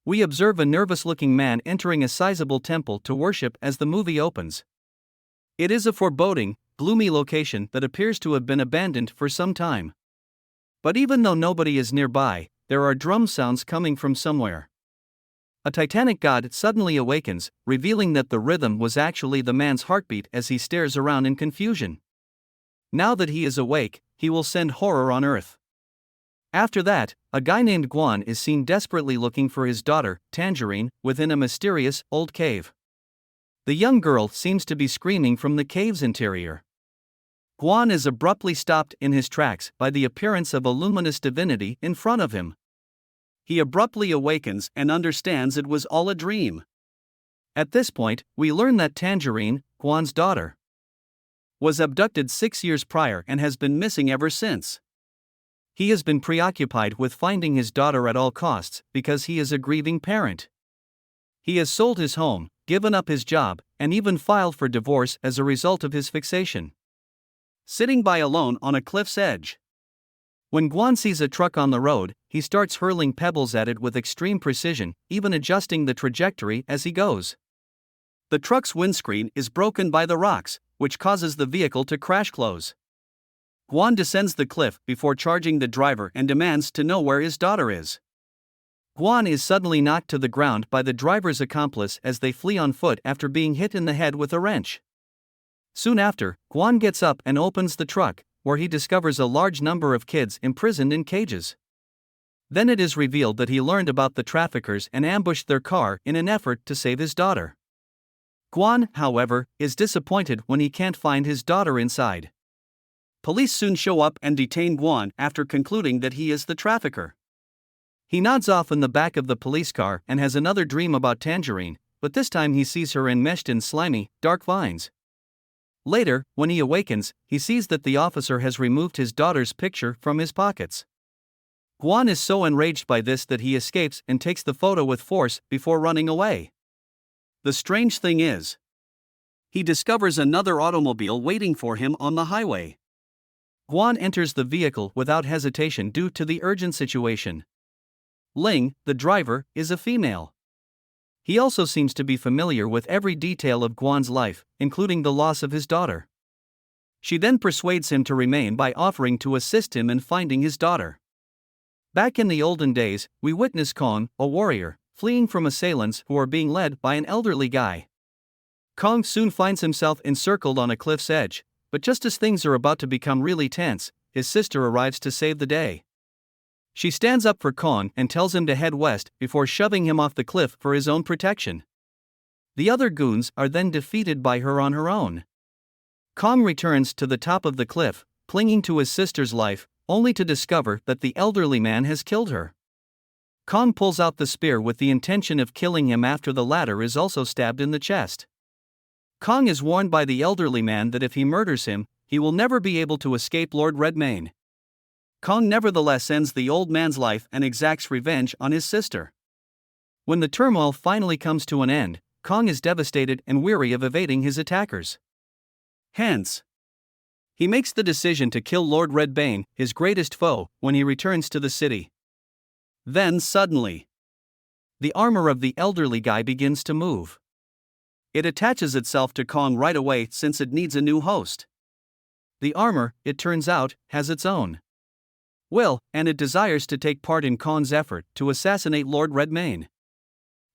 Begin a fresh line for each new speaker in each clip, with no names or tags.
We observe a nervous-looking man entering a sizable temple to worship as the movie opens. It is a foreboding, gloomy location that appears to have been abandoned for some time. But even though nobody is nearby, there are drum sounds coming from somewhere. A Titanic god suddenly awakens, revealing that the rhythm was actually the man's heartbeat as he stares around in confusion. Now that he is awake, he will send horror on Earth. After that, a guy named Guan is seen desperately looking for his daughter, Tangerine, within a mysterious, old cave. The young girl seems to be screaming from the cave's interior. Guan is abruptly stopped in his tracks by the appearance of a luminous divinity in front of him. He abruptly awakens and understands it was all a dream. At this point, we learn that Tangerine, Guan's daughter, was abducted 6 years prior and has been missing ever since. He has been preoccupied with finding his daughter at all costs because he is a grieving parent. He has sold his home, given up his job, and even filed for divorce as a result of his fixation. Sitting by alone on a cliff's edge. When Guan sees a truck on the road, he starts hurling pebbles at it with extreme precision, even adjusting the trajectory as he goes. The truck's windscreen is broken by the rocks, which causes the vehicle to crash close. Guan descends the cliff before charging the driver and demands to know where his daughter is. Guan is suddenly knocked to the ground by the driver's accomplice as they flee on foot after being hit in the head with a wrench. Soon after, Guan gets up and opens the truck, where he discovers a large number of kids imprisoned in cages. Then it is revealed that he learned about the traffickers and ambushed their car in an effort to save his daughter. Guan, however, is disappointed when he can't find his daughter inside. Police soon show up and detain Guan after concluding that he is the trafficker. He nods off in the back of the police car and has another dream about Tangerine, but this time he sees her enmeshed in slimy, dark vines. Later, when he awakens, he sees that the officer has removed his daughter's picture from his pockets. Guan is so enraged by this that he escapes and takes the photo with force before running away. The strange thing is, he discovers another automobile waiting for him on the highway. Guan enters the vehicle without hesitation due to the urgent situation. Ling, the driver, is a female. He also seems to be familiar with every detail of Guan's life, including the loss of his daughter. She then persuades him to remain by offering to assist him in finding his daughter. Back in the olden days, we witness Kong, a warrior, fleeing from assailants who are being led by an elderly guy. Kong soon finds himself encircled on a cliff's edge, but just as things are about to become really tense, his sister arrives to save the day. She stands up for Kong and tells him to head west before shoving him off the cliff for his own protection. The other goons are then defeated by her on her own. Kong returns to the top of the cliff, clinging to his sister's life, only to discover that the elderly man has killed her. Kong pulls out the spear with the intention of killing him after the latter is also stabbed in the chest. Kong is warned by the elderly man that if he murders him, he will never be able to escape Lord Redmayne. Kong nevertheless ends the old man's life and exacts revenge on his sister. When the turmoil finally comes to an end, Kong is devastated and weary of evading his attackers. Hence, he makes the decision to kill Lord Redmayne, his greatest foe, when he returns to the city. Then suddenly, the armor of the elderly guy begins to move. It attaches itself to Kong right away since it needs a new host. The armor, it turns out, has its own will, and it desires to take part in Kong's effort to assassinate Lord Redmayne.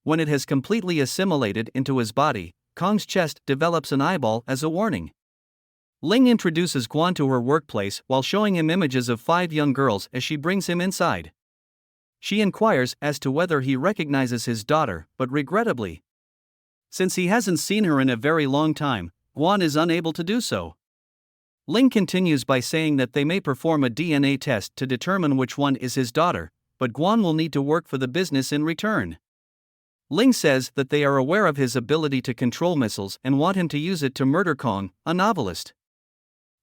When it has completely assimilated into his body, Kong's chest develops an eyeball as a warning. Ling introduces Guan to her workplace while showing him images of 5 young girls as she brings him inside. She inquires as to whether he recognizes his daughter, but regrettably, since he hasn't seen her in a very long time, Guan is unable to do so. Ling continues by saying that they may perform a DNA test to determine which one is his daughter, but Guan will need to work for the business in return. Ling says that they are aware of his ability to control missiles and want him to use it to murder Kong, a novelist.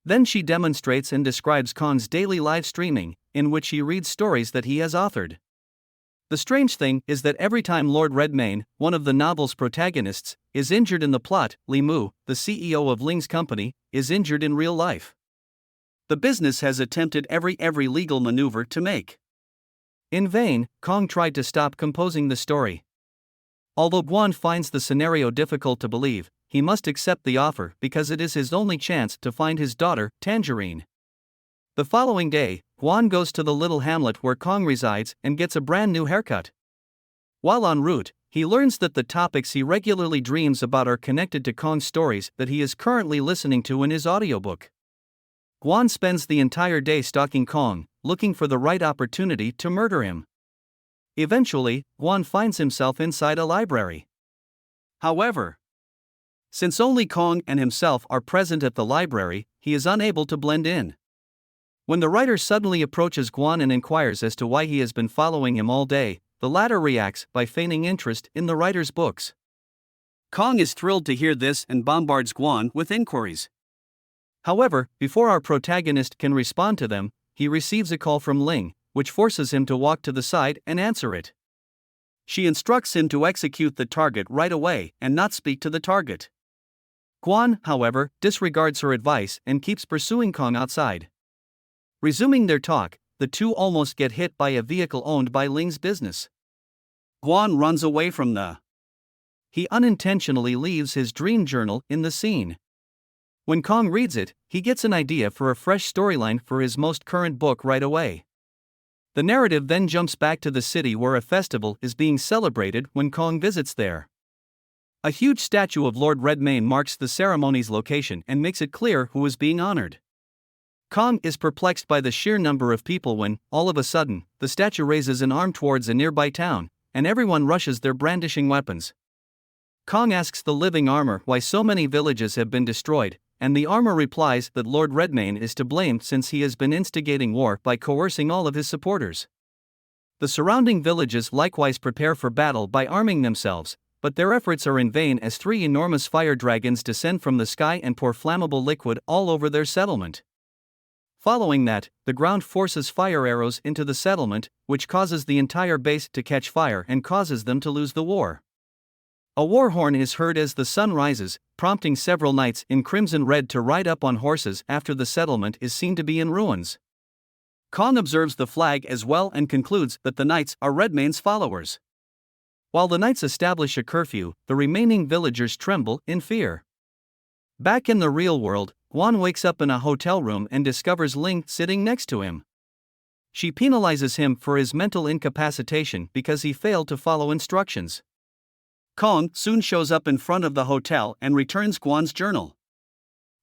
Then she demonstrates and describes Kong's daily live streaming, in which he reads stories that he has authored. The strange thing is that every time Lord Redmayne, one of the novel's protagonists, is injured in the plot, Li Mu, the CEO of Ling's company, is injured in real life. The business has attempted every legal maneuver to make In vain, Kong tried to stop composing the story. Although Guan finds the scenario difficult to believe, he must accept the offer because it is his only chance to find his daughter, Tangerine. The following day, Guan goes to the little hamlet where Kong resides and gets a brand new haircut. While en route, he learns that the topics he regularly dreams about are connected to Kong's stories that he is currently listening to in his audiobook. Guan spends the entire day stalking Kong, looking for the right opportunity to murder him. Eventually, Guan finds himself inside a library. However, since only Kong and himself are present at the library, he is unable to blend in. When the writer suddenly approaches Guan and inquires as to why he has been following him all day, the latter reacts by feigning interest in the writer's books. Kong is thrilled to hear this and bombards Guan with inquiries. However, before our protagonist can respond to them, he receives a call from Ling, which forces him to walk to the side and answer it. She instructs him to execute the target right away and not speak to the target. Guan, however, disregards her advice and keeps pursuing Kong outside. Resuming their talk, the two almost get hit by a vehicle owned by Ling's business. Guan runs away from the. He unintentionally leaves his dream journal in the scene. When Kong reads it, he gets an idea for a fresh storyline for his most current book right away. The narrative then jumps back to the city where a festival is being celebrated when Kong visits there. A huge statue of Lord Redmayne marks the ceremony's location and makes it clear who is being honored. Kong is perplexed by the sheer number of people when, all of a sudden, the statue raises an arm towards a nearby town, and everyone rushes there brandishing weapons. Kong asks the living armor why so many villages have been destroyed, and the armor replies that Lord Redmayne is to blame since he has been instigating war by coercing all of his supporters. The surrounding villages likewise prepare for battle by arming themselves, but their efforts are in vain as 3 enormous fire dragons descend from the sky and pour flammable liquid all over their settlement. Following that, the ground forces fire arrows into the settlement, which causes the entire base to catch fire and causes them to lose the war. A war horn is heard as the sun rises, prompting several knights in crimson red to ride up on horses after the settlement is seen to be in ruins. Kong observes the flag as well and concludes that the knights are Redmayne's followers. While the knights establish a curfew, the remaining villagers tremble in fear. Back in the real world, Guan wakes up in a hotel room and discovers Ling sitting next to him. She penalizes him for his mental incapacitation because he failed to follow instructions. Kong soon shows up in front of the hotel and returns Guan's journal.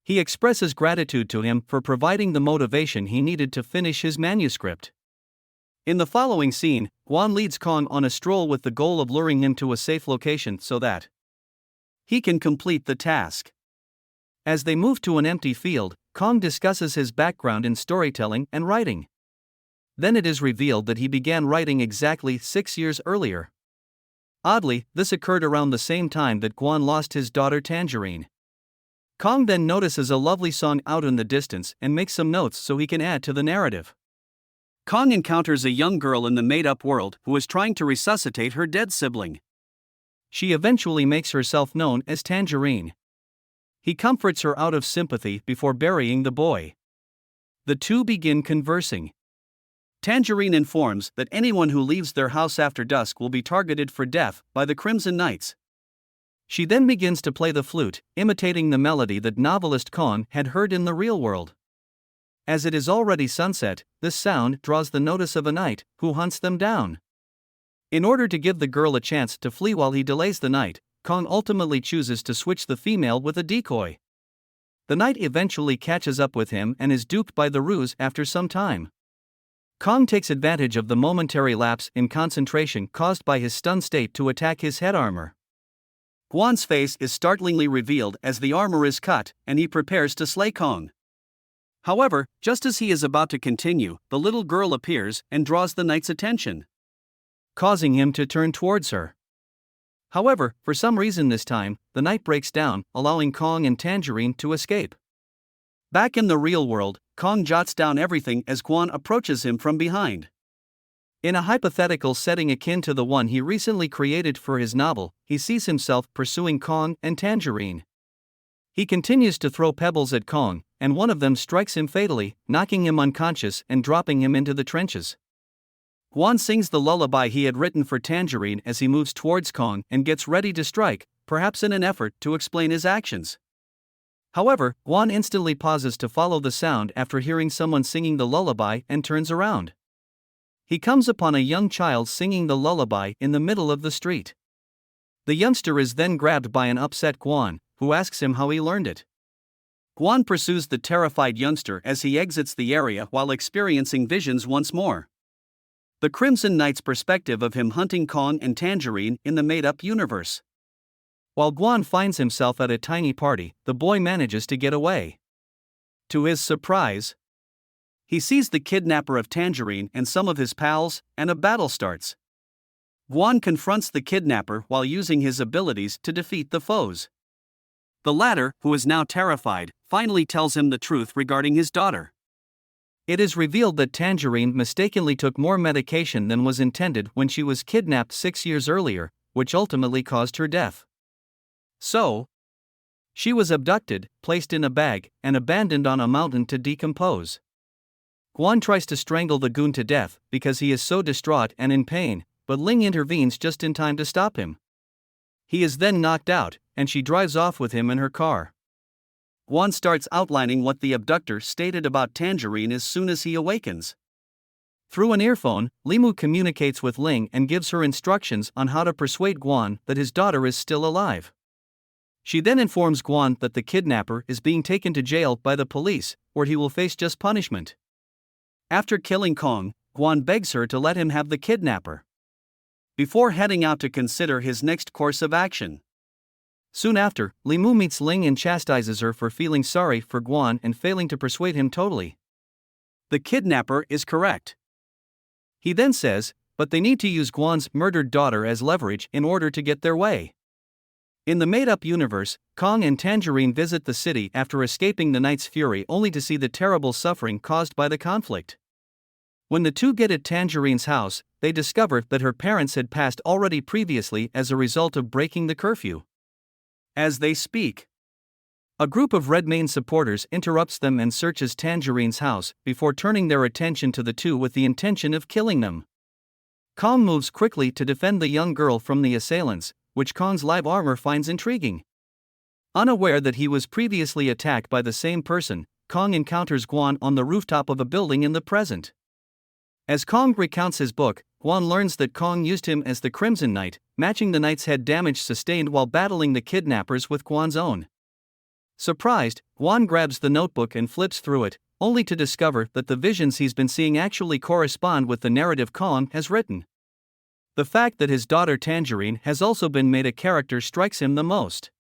He expresses gratitude to him for providing the motivation he needed to finish his manuscript. In the following scene, Guan leads Kong on a stroll with the goal of luring him to a safe location so that he can complete the task. As they move to an empty field, Kong discusses his background in storytelling and writing. Then it is revealed that he began writing exactly 6 years earlier. Oddly, this occurred around the same time that Guan lost his daughter Tangerine. Kong then notices a lovely song out in the distance and makes some notes so he can add to the narrative. Kong encounters a young girl in the made-up world who is trying to resuscitate her dead sibling. She eventually makes herself known as Tangerine. He comforts her out of sympathy before burying the boy. The two begin conversing. Tangerine informs that anyone who leaves their house after dusk will be targeted for death by the Crimson Knights. She then begins to play the flute, imitating the melody that novelist Kong had heard in the real world. As it is already sunset, this sound draws the notice of a knight, who hunts them down. In order to give the girl a chance to flee while he delays the knight, Kong ultimately chooses to switch the female with a decoy. The knight eventually catches up with him and is duped by the ruse after some time. Kong takes advantage of the momentary lapse in concentration caused by his stunned state to attack his head armor. Guan's face is startlingly revealed as the armor is cut, and he prepares to slay Kong. However, just as he is about to continue, the little girl appears and draws the knight's attention, causing him to turn towards her. However, for some reason this time, the knight breaks down, allowing Kong and Tangerine to escape. Back in the real world, Kong jots down everything as Guan approaches him from behind. In a hypothetical setting akin to the one he recently created for his novel, he sees himself pursuing Kong and Tangerine. He continues to throw pebbles at Kong, and one of them strikes him fatally, knocking him unconscious and dropping him into the trenches. Guan sings the lullaby he had written for Tangerine as he moves towards Kong and gets ready to strike, perhaps in an effort to explain his actions. However, Guan instantly pauses to follow the sound after hearing someone singing the lullaby and turns around. He comes upon a young child singing the lullaby in the middle of the street. The youngster is then grabbed by an upset Guan, who asks him how he learned it. Guan pursues the terrified youngster as he exits the area while experiencing visions once more. The Crimson Knight's perspective of him hunting Kong and Tangerine in the made-up universe. While Guan finds himself at a tiny party, the boy manages to get away. To his surprise, he sees the kidnapper of Tangerine and some of his pals, and a battle starts. Guan confronts the kidnapper while using his abilities to defeat the foes. The latter, who is now terrified, finally tells him the truth regarding his daughter. It is revealed that Tangerine mistakenly took more medication than was intended when she was kidnapped 6 years earlier, which ultimately caused her death. So, she was abducted, placed in a bag, and abandoned on a mountain to decompose. Guan tries to strangle the goon to death because he is so distraught and in pain, but Ling intervenes just in time to stop him. He is then knocked out, and she drives off with him in her car. Guan starts outlining what the abductor stated about Tangerine as soon as he awakens. Through an earphone, Limu communicates with Ling and gives her instructions on how to persuade Guan that his daughter is still alive. She then informs Guan that the kidnapper is being taken to jail by the police, where he will face just punishment. After killing Kong, Guan begs her to let him have the kidnapper before heading out to consider his next course of action. Soon after, Limu meets Ling and chastises her for feeling sorry for Guan and failing to persuade him totally. The kidnapper is correct. He then says, but they need to use Guan's murdered daughter as leverage in order to get their way. In the made-up universe, Kong and Tangerine visit the city after escaping the Knight's fury only to see the terrible suffering caused by the conflict. When the two get at Tangerine's house, they discover that her parents had passed already previously as a result of breaking the curfew. As they speak, a group of Redmayne supporters interrupts them and searches Tangerine's house before turning their attention to the two with the intention of killing them. Kong moves quickly to defend the young girl from the assailants, which Kong's live armor finds intriguing. Unaware that he was previously attacked by the same person, Kong encounters Guan on the rooftop of a building in the present. As Kong recounts his book, Guan learns that Kong used him as the Crimson Knight, matching the knight's head damage sustained while battling the kidnappers with Guan's own. Surprised, Guan grabs the notebook and flips through it, only to discover that the visions he's been seeing actually correspond with the narrative Kong has written. The fact that his daughter Tangerine has also been made a character strikes him the most.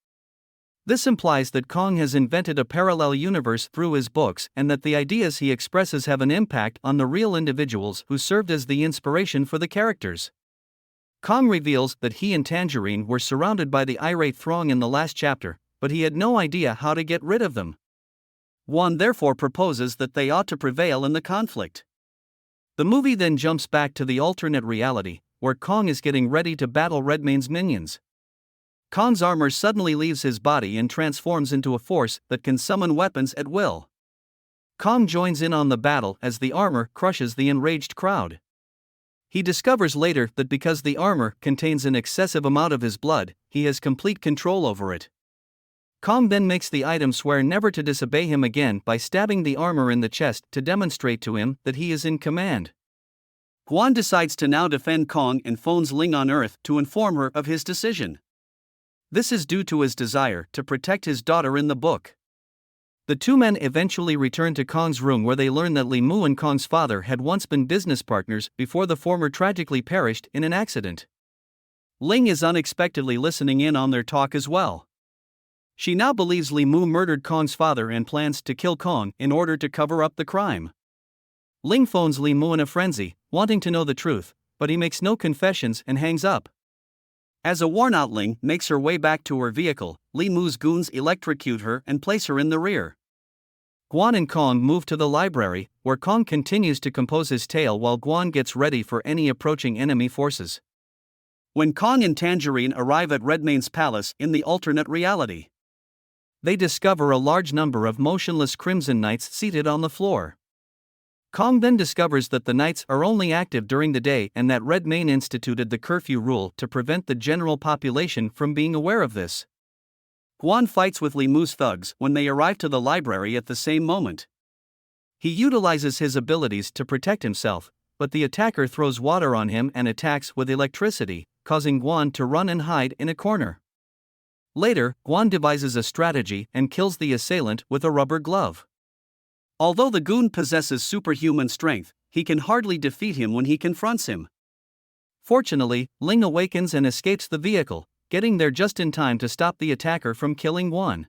This implies that Kong has invented a parallel universe through his books and that the ideas he expresses have an impact on the real individuals who served as the inspiration for the characters. Kong reveals that he and Tangerine were surrounded by the irate throng in the last chapter, but he had no idea how to get rid of them. Guan therefore proposes that they ought to prevail in the conflict. The movie then jumps back to the alternate reality, where Kong is getting ready to battle Redmayne's minions. Kong's armor suddenly leaves his body and transforms into a force that can summon weapons at will. Kong joins in on the battle as the armor crushes the enraged crowd. He discovers later that because the armor contains an excessive amount of his blood, he has complete control over it. Kong then makes the item swear never to disobey him again by stabbing the armor in the chest to demonstrate to him that he is in command. Guan decides to now defend Kong and phones Ling on Earth to inform her of his decision. This is due to his desire to protect his daughter in the book. The two men eventually return to Kong's room where they learn that Li Mu and Kong's father had once been business partners before the former tragically perished in an accident. Ling is unexpectedly listening in on their talk as well. She now believes Li Mu murdered Kong's father and plans to kill Kong in order to cover up the crime. Ling phones Li Mu in a frenzy, wanting to know the truth, but he makes no confessions and hangs up. As a worn-out Ling makes her way back to her vehicle, Li Mu's goons electrocute her and place her in the rear. Guan and Kong move to the library, where Kong continues to compose his tale while Guan gets ready for any approaching enemy forces. When Kong and Tangerine arrive at Redmayne's palace in the alternate reality, they discover a large number of motionless Crimson Knights seated on the floor. Kong then discovers that the knights are only active during the day and that Redmayne instituted the curfew rule to prevent the general population from being aware of this. Guan fights with Li Mu's thugs when they arrive to the library at the same moment. He utilizes his abilities to protect himself, but the attacker throws water on him and attacks with electricity, causing Guan to run and hide in a corner. Later, Guan devises a strategy and kills the assailant with a rubber glove. Although the goon possesses superhuman strength, he can hardly defeat him when he confronts him. Fortunately, Ling awakens and escapes the vehicle, getting there just in time to stop the attacker from killing Guan.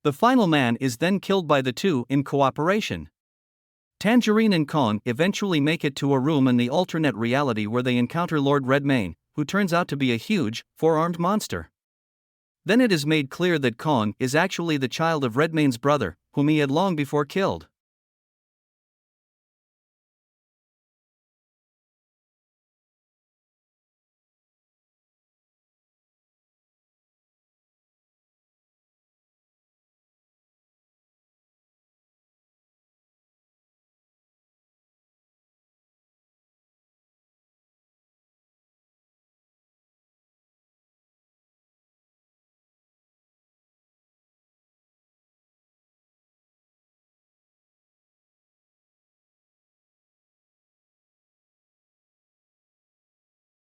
The final man is then killed by the two in cooperation. Tangerine and Kong eventually make it to a room in the alternate reality where they encounter Lord Redmayne, who turns out to be a huge, four-armed monster. Then it is made clear that Kong is actually the child of Redmayne's brother, whom he had long before killed.